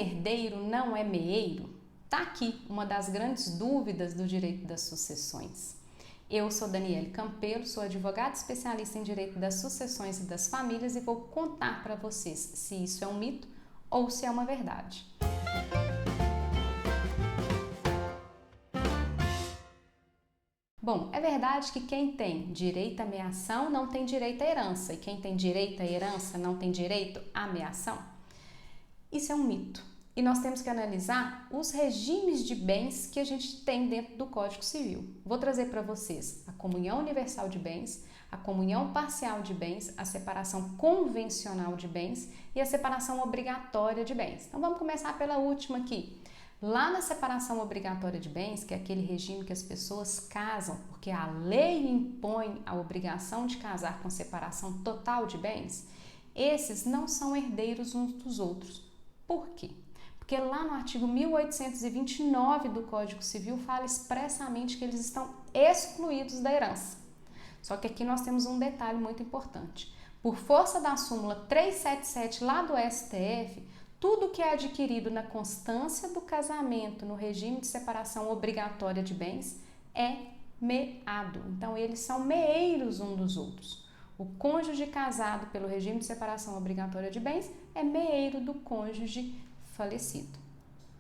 herdeiro não é meeiro? Tá aqui uma das grandes dúvidas do direito das sucessões. Eu sou Daniele Campelo, sou advogada especialista em direito das sucessões e das famílias e vou contar para vocês se isso é um mito ou se é uma verdade. Bom, é verdade que quem tem direito à meação não tem direito à herança e quem tem direito à herança não tem direito à meação? Isso é um mito. E nós temos que analisar os regimes de bens que a gente tem dentro do Código Civil. Vou trazer para vocês a comunhão universal de bens, a comunhão parcial de bens, a separação convencional de bens e a separação obrigatória de bens. Então vamos começar pela última aqui. Lá na separação obrigatória de bens, que é aquele regime que as pessoas casam porque a lei impõe a obrigação de casar com separação total de bens, esses não são herdeiros uns dos outros. Por quê? Porque lá no artigo 1829 do Código Civil fala expressamente que eles estão excluídos da herança. Só que aqui nós temos um detalhe muito importante. Por força da súmula 377 lá do STF, tudo que é adquirido na constância do casamento no regime de separação obrigatória de bens é meado. Então, eles são meeiros uns dos outros. O cônjuge casado pelo regime de separação obrigatória de bens é meeiro do cônjuge falecido,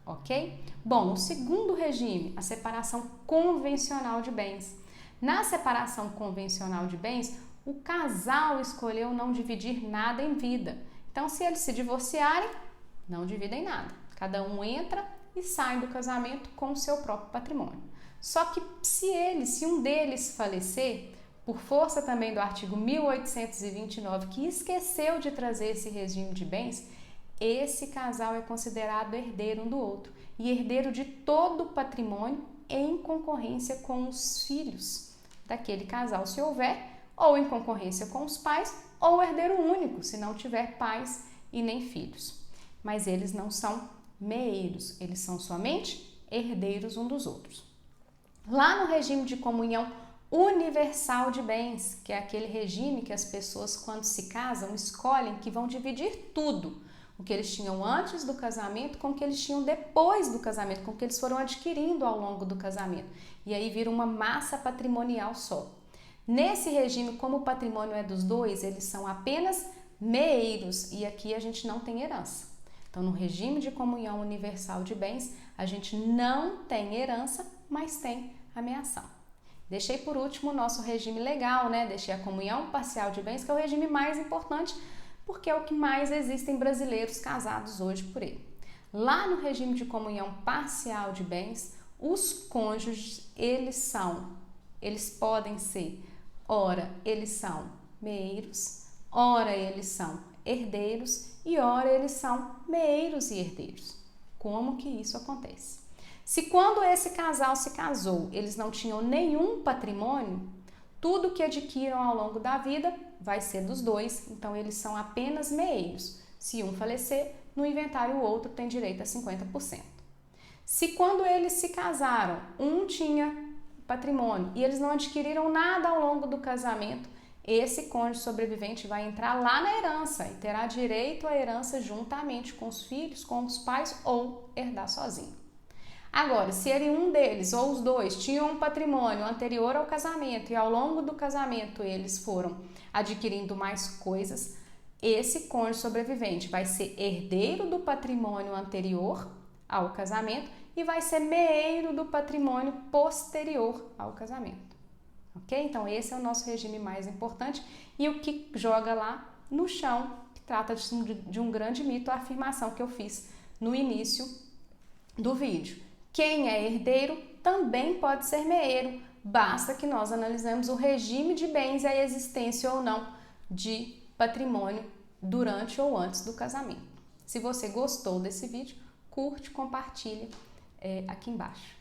ok? Bom, o segundo regime, a separação convencional de bens. Na separação convencional de bens, o casal escolheu não dividir nada em vida. Então, se eles se divorciarem, não dividem nada. Cada um entra e sai do casamento com o seu próprio patrimônio. Só que se um deles falecer, por força também do artigo 1829, que esqueceu de trazer esse regime de bens, esse casal é considerado herdeiro um do outro e herdeiro de todo o patrimônio em concorrência com os filhos daquele casal, se houver, ou em concorrência com os pais, ou herdeiro único, se não tiver pais e nem filhos. Mas eles não são meeiros, eles são somente herdeiros um dos outros. Lá no regime de comunhão universal de bens, que é aquele regime que as pessoas, quando se casam, escolhem que vão dividir tudo, o que eles tinham antes do casamento com o que eles tinham depois do casamento, com o que eles foram adquirindo ao longo do casamento. E aí vira uma massa patrimonial só. Nesse regime, como o patrimônio é dos dois, eles são apenas meeiros e aqui a gente não tem herança. Então, no regime de comunhão universal de bens, a gente não tem herança, mas tem a meação. Deixei por último o nosso regime legal, né? Deixei a comunhão parcial de bens, que é o regime mais importante, porque é o que mais existem brasileiros casados hoje por ele. Lá no regime de comunhão parcial de bens, os cônjuges, eles podem ser, ora eles são meeiros, ora eles são herdeiros e ora eles são meeiros e herdeiros. Como que isso acontece? Se quando esse casal se casou, eles não tinham nenhum patrimônio, tudo que adquiram ao longo da vida vai ser dos dois, então eles são apenas meeiros. Se um falecer, no inventário o outro tem direito a 50%. Se quando eles se casaram, um tinha patrimônio e eles não adquiriram nada ao longo do casamento, esse cônjuge sobrevivente vai entrar lá na herança e terá direito à herança juntamente com os filhos, com os pais ou herdar sozinho. Agora, se um deles ou os dois tinham um patrimônio anterior ao casamento e ao longo do casamento eles foram adquirindo mais coisas, esse cônjuge sobrevivente vai ser herdeiro do patrimônio anterior ao casamento e vai ser meeiro do patrimônio posterior ao casamento. Ok? Então, esse é o nosso regime mais importante e o que joga lá no chão, que trata de um grande mito, a afirmação que eu fiz no início do vídeo. Quem é herdeiro também pode ser meeiro, basta que nós analisemos o regime de bens e a existência ou não de patrimônio durante ou antes do casamento. Se você gostou desse vídeo, curte, compartilha aqui embaixo.